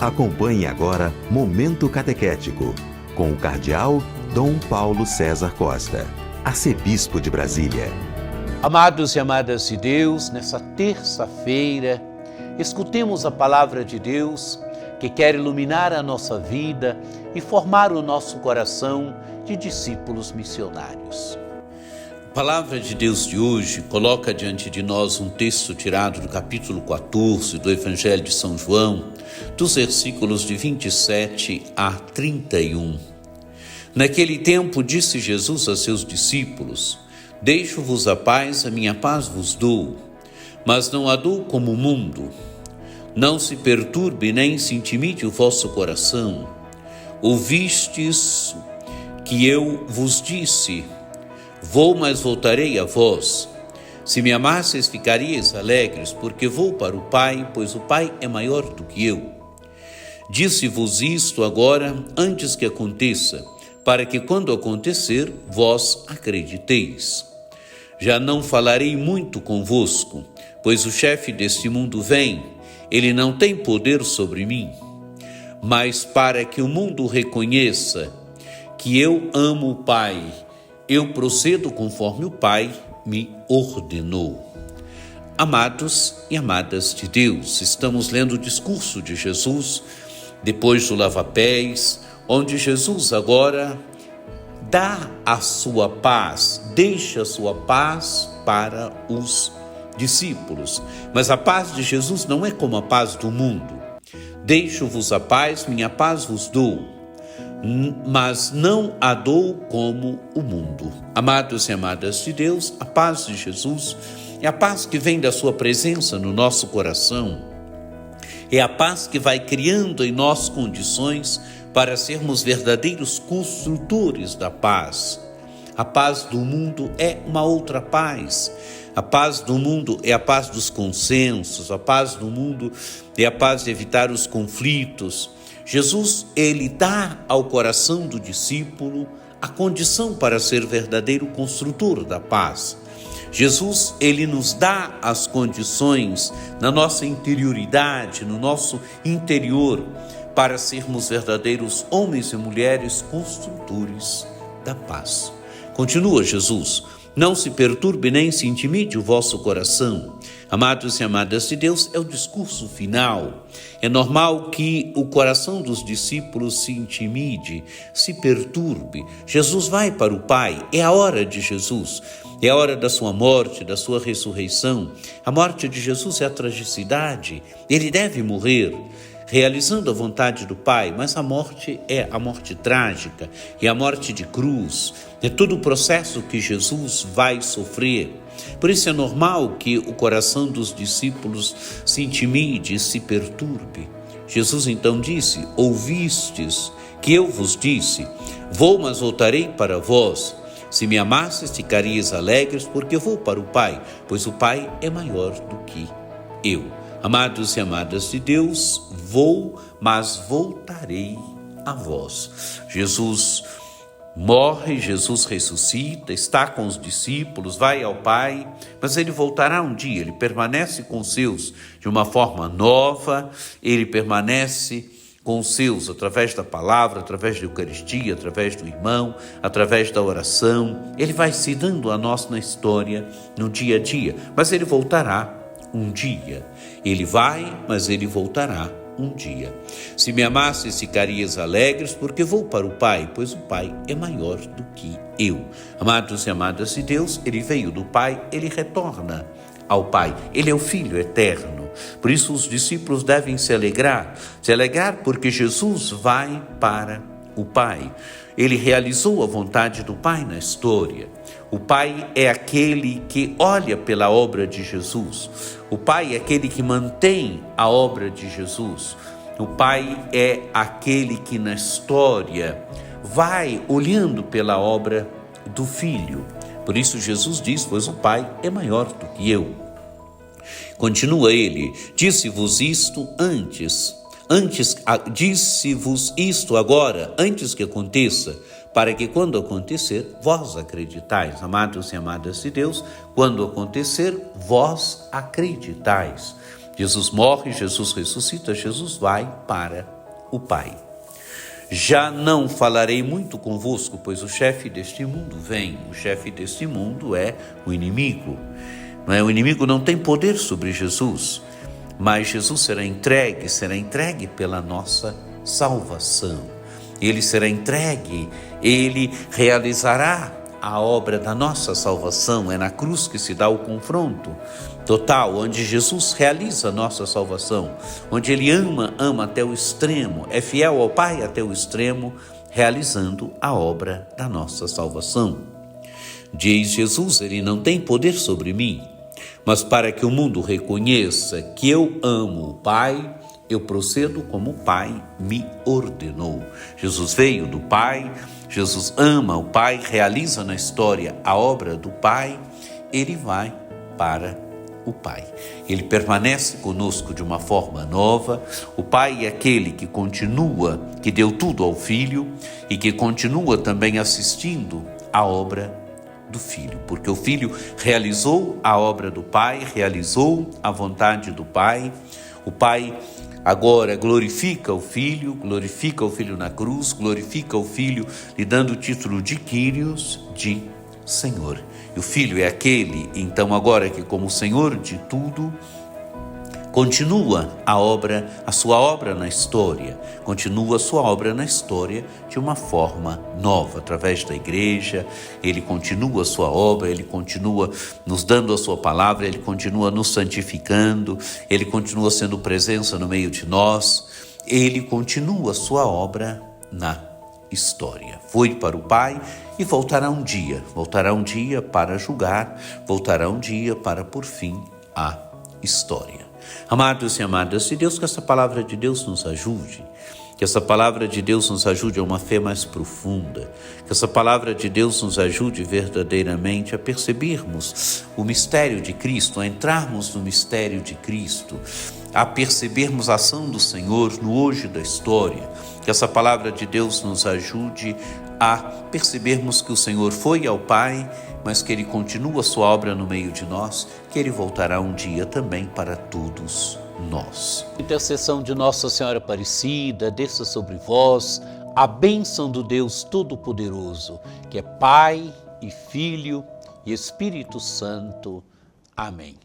Acompanhe agora Momento Catequético, com o Cardeal Dom Paulo César Costa, arcebispo de Brasília. Amados e amadas de Deus, nessa terça-feira, escutemos a palavra de Deus que quer iluminar a nossa vida e formar o nosso coração de discípulos missionários. A palavra de Deus de hoje coloca diante de nós um texto tirado do capítulo 14 do Evangelho de São João, dos versículos de 27 a 31. Naquele tempo disse Jesus a seus discípulos: Deixo-vos a paz, a minha paz vos dou, mas não a dou como o mundo. Não se perturbe nem se intimide o vosso coração. Ouvistes que eu vos disse: Vou, mas voltarei a vós. Se me amasseis, ficaríeis alegres, porque vou para o Pai, pois o Pai é maior do que eu. Disse-vos isto agora, antes que aconteça, para que quando acontecer, vós acrediteis. Já não falarei muito convosco, pois o chefe deste mundo vem, ele não tem poder sobre mim. Mas para que o mundo reconheça que eu amo o Pai, eu procedo conforme o Pai me ordenou. Amados e amadas de Deus, estamos lendo o discurso de Jesus, depois do lava-pés, onde Jesus agora dá a sua paz, deixa a sua paz para os discípulos. Mas a paz de Jesus não é como a paz do mundo. Deixo-vos a paz, minha paz vos dou, mas não a dou como o mundo. Amados e amadas de Deus, a paz de Jesus é a paz que vem da sua presença no nosso coração. É a paz que vai criando em nós condições para sermos verdadeiros construtores da paz. A paz do mundo é uma outra paz. A paz do mundo é a paz dos consensos, a paz do mundo é a paz de evitar os conflitos. Jesus, ele dá ao coração do discípulo a condição para ser verdadeiro construtor da paz. Jesus, ele nos dá as condições na nossa interioridade, no nosso interior, para sermos verdadeiros homens e mulheres construtores da paz. Continua Jesus: Não se perturbe nem se intimide o vosso coração. Amados e amadas de Deus, é o discurso final. É normal que o coração dos discípulos se intimide, se perturbe. Jesus vai para o Pai, é a hora de Jesus, é a hora da sua morte, da sua ressurreição. A morte de Jesus é a tragicidade, ele deve morrer, realizando a vontade do Pai, mas a morte é a morte trágica, é a morte de cruz, é todo o processo que Jesus vai sofrer. Por isso é normal que o coração dos discípulos se intimide, se perturbe. Jesus então disse: Ouvistes que eu vos disse, vou, mas voltarei para vós. Se me amasseis, ficaríeis alegres, porque vou para o Pai, pois o Pai é maior do que eu. Amados e amadas de Deus, vou, mas voltarei a vós. Jesus morre, Jesus ressuscita, está com os discípulos, vai ao Pai, mas ele voltará um dia, ele permanece com os seus de uma forma nova, ele permanece com os seus através da palavra, através da Eucaristia, através do irmão, através da oração. Ele vai se dando a nós na história, no dia a dia, mas ele voltará um dia. Ele vai, mas ele voltará um dia. Se me amasseis, ficarias alegres, porque vou para o Pai, pois o Pai é maior do que eu. Amados e amadas de Deus, ele veio do Pai, ele retorna ao Pai. Ele é o Filho eterno. Por isso os discípulos devem se alegrar porque Jesus vai para o Pai. Ele realizou a vontade do Pai na história. O Pai é aquele que olha pela obra de Jesus. O Pai é aquele que mantém a obra de Jesus. O Pai é aquele que na história vai olhando pela obra do Filho. Por isso Jesus diz: pois o Pai é maior do que eu. Continua ele: disse-vos isto disse-vos isto agora, antes que aconteça, para que quando acontecer, vós acreditais. Amados e amadas de Deus, quando acontecer, vós acreditais. Jesus morre, Jesus ressuscita, Jesus vai para o Pai. Já não falarei muito convosco, pois o chefe deste mundo vem. O chefe deste mundo é o inimigo. Não é? O inimigo não tem poder sobre Jesus, mas Jesus será entregue pela nossa salvação. Ele será entregue, ele realizará a obra da nossa salvação. É na cruz que se dá o confronto total, onde Jesus realiza a nossa salvação, onde ele ama até o extremo, é fiel ao Pai até o extremo, realizando a obra da nossa salvação. Diz Jesus, ele não tem poder sobre mim, mas para que o mundo reconheça que eu amo o Pai, eu procedo como o Pai me ordenou. Jesus veio do Pai, Jesus ama o Pai, realiza na história a obra do Pai, ele vai para o Pai. Ele permanece conosco de uma forma nova. O Pai é aquele que continua, que deu tudo ao Filho e que continua também assistindo a obra do Filho, porque o Filho realizou a obra do Pai, realizou a vontade do Pai. O Pai agora glorifica o Filho na cruz, glorifica o Filho, lhe dando o título de Quírios, de Senhor. E o Filho é aquele, então, agora que como Senhor de tudo, continua a sua obra na história, continua a sua obra na história de uma forma nova, através da igreja. Ele continua a sua obra, ele continua nos dando a sua palavra, ele continua nos santificando, ele continua sendo presença no meio de nós, ele continua a sua obra na história. Foi para o Pai e voltará um dia para julgar, voltará um dia para pôr fim à história. Amados e amadas de Deus, que essa palavra de Deus nos ajude, que essa palavra de Deus nos ajude a uma fé mais profunda, que essa palavra de Deus nos ajude verdadeiramente a percebermos o mistério de Cristo, a entrarmos no mistério de Cristo, a percebermos a ação do Senhor no hoje da história, que essa palavra de Deus nos ajude a percebermos que o Senhor foi ao Pai, mas que Ele continua a sua obra no meio de nós, que Ele voltará um dia também para todos nós. Intercessão de Nossa Senhora Aparecida, desça sobre vós a bênção do Deus Todo-Poderoso, que é Pai e Filho e Espírito Santo. Amém.